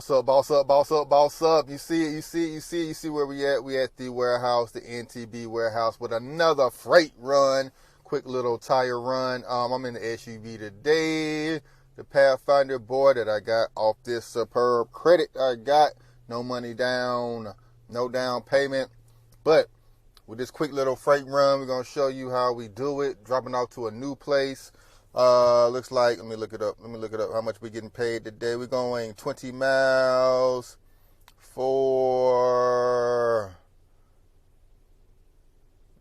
Boss up, boss up, boss up, boss up. You see it, you see where we at. We at the warehouse, the NTB warehouse with another Frayt run. Quick little tire run. I'm in the SUV today. The Pathfinder boy that I got off this superb credit I got. No money down, no down payment. But with this quick little Frayt run, we're going to show you how we do it. Dropping off to a new place. Looks like, let me look it up how much we getting paid today. We're going 20 miles for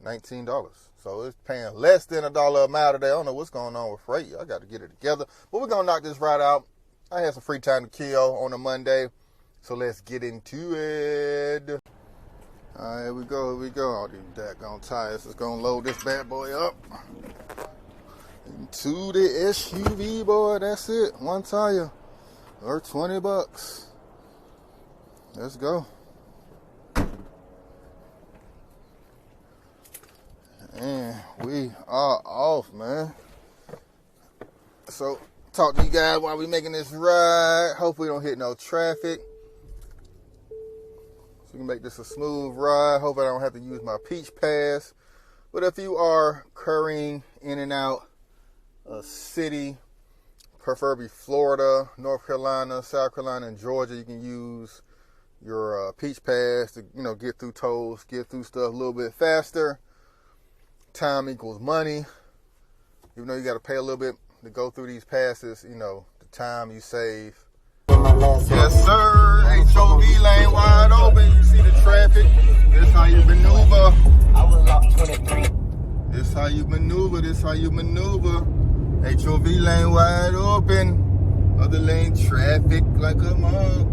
$19. So it's paying less than $1 a mile today. I don't know what's going on with Frayt. I got to get it together. But we're going to knock this ride out. I had some free time to kill on a Monday. So let's get into it. All right, here we go. All these daggone tires is going to load this bad boy up. To the SUV, boy, that's it. One tire or $20. Let's go. And we are off, man. So, talk to you guys while we making this ride. Hope we don't hit no traffic. So we can make this a smooth ride. Hope I don't have to use my Peach Pass. But if you are currying in and out a city, preferably Florida, North Carolina, South Carolina, and Georgia, you can use your Peach Pass to, get through tolls, get through stuff a little bit faster. Time equals money. Even though you got to pay a little bit to go through these passes, the time you save. Yes, sir. HOV lane wide open. You see the traffic. This how you maneuver. I was locked 23. This how you maneuver. HOV lane wide open. Other lane traffic like a mug.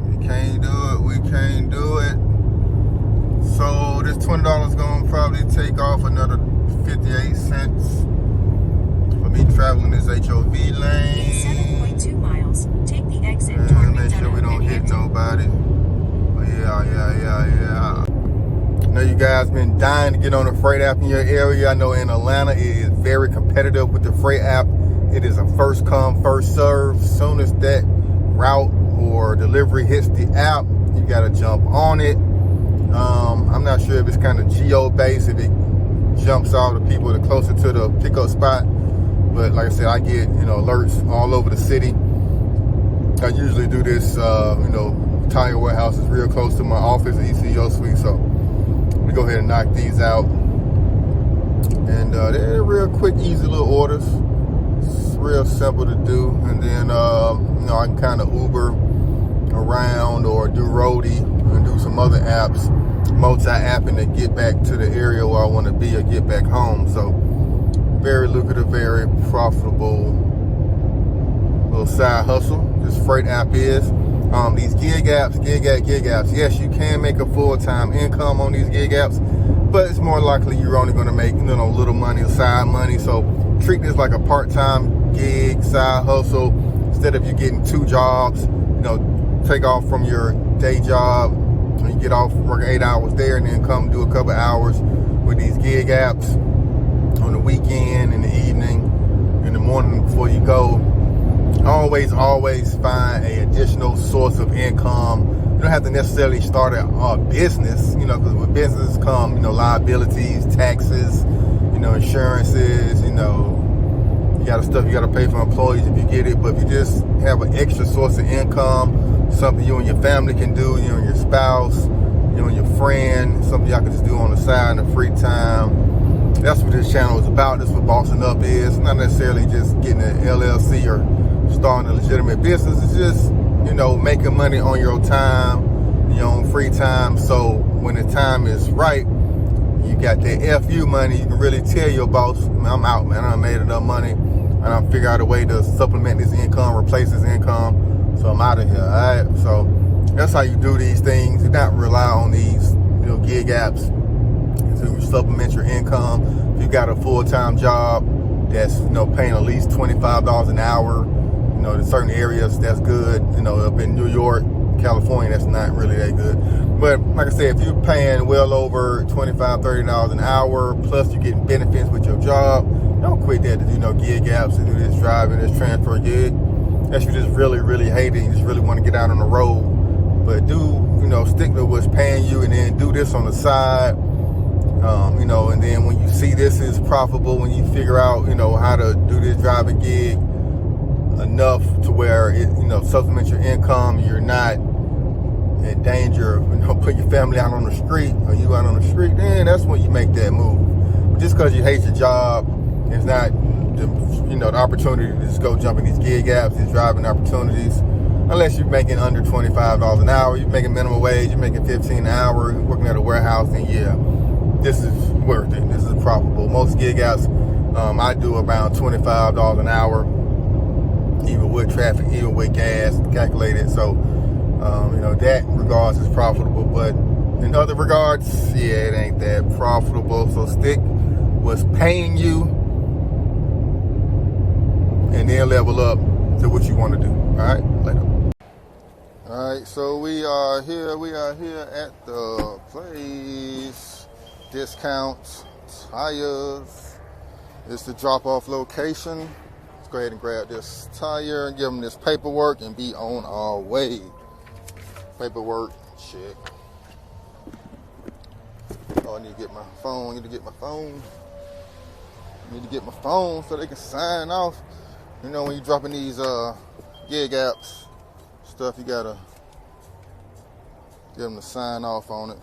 We can't do it. So this $20 gonna probably take off another 58 cents for me traveling this HOV lane. 7.2 miles. Take the exit. And make sure we don't hit nobody. But yeah. I know you guys been dying to get on the Frayt app in your area. I know in Atlanta it is very competitive with the Frayt app. It is a first come, first serve. Soon as that route or delivery hits the app, you gotta jump on it. I'm not sure if it's kind of geo-based, if it jumps all the people that are closer to the pickup spot. But like I said, I get, alerts all over the city. I usually do this, tire warehouse is real close to my office, the ECO suite. So let me go ahead and knock these out. And they're real quick, easy little orders. It's real simple to do. And then, I can kind of Uber around or do Roadie and do some other apps, multi-apping to get back to the area where I want to be or get back home. So very lucrative, very profitable little side hustle. This Frayt app is. These gig apps. Yes, you can make a full-time income on these gig apps, but it's more likely you're only going to make little money, side money. So treat this like a part-time gig, side hustle. Instead of you getting two jobs, take off from your day job, you get off working 8 hours there, and then come do a couple hours with these gig apps on the weekend, in the evening, in the morning before you go. Always find a additional source of income. You don't have to necessarily start a business, because with business come, liabilities, taxes, insurances, you got stuff you got to pay for employees if you get it. But if you just have an extra source of income, something you and your family can do, you and your spouse, you and your friend, something y'all can just do on the side in the free time. That's what this channel is about. That's what Bossing Up is. It's not necessarily just getting an LLC or starting a legitimate business. It's just, making money on your time, your own free time. So when the time is right, you got that FU money, you can really tell your boss, I'm out, man. I made enough money, and I figure out a way to supplement this income, replace this income. So I'm out of here, all right? So that's how you do these things. You not rely on these gig apps to supplement your income. If you got a full-time job that's paying at least $25 an hour, in certain areas that's good. Up in New York, California, that's not really that good. But like I said, if you're paying well over $25, $30 an hour, plus you're getting benefits with your job, don't quit that to do gig apps, to do this driving, this transfer gig. unless you just really, really hate it and just really want to get out on the road. But stick to what's paying you, and then do this on the side. And then when you see this is profitable, when you figure out, how to do this driving gig enough to where it, supplements your income, you're not in danger of, putting your family out on the street, or you out on the street, then that's when you make that move. But just because you hate your job, it's not the opportunity to just go jump in these gig apps, these driving opportunities, unless you're making under $25 an hour, you're making minimum wage, you're making $15 an hour, you're working at a warehouse, then yeah, this is worth it. This is profitable. Most gig apps, I do around $25 an hour, even with traffic, even with gas calculated. So, that regards is profitable. But in other regards, yeah, it ain't that profitable. So stick what's paying you, and then level up to what you want to do. All right, later. All right, so we are here at the place. Discount tires. It's the drop-off location. Let's go ahead and grab this tire and give them this paperwork and be on our way. Paperwork, check. Oh, I need to get my phone. Need to get my phone so they can sign off. When you're dropping these gig apps stuff, you gotta get them to sign off on it.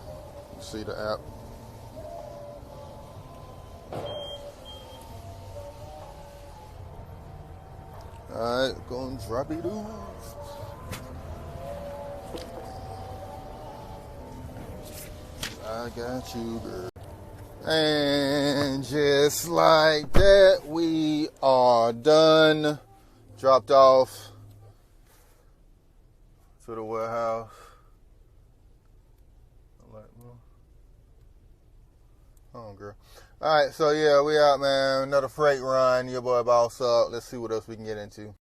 You see the app. Alright, gonna drop it off. I got you, girl. And just like that, we are done. Dropped off to the warehouse. Oh, girl. All right, so yeah, we out, man. Another Frayt run. Your boy Boss Up. Let's see what else we can get into.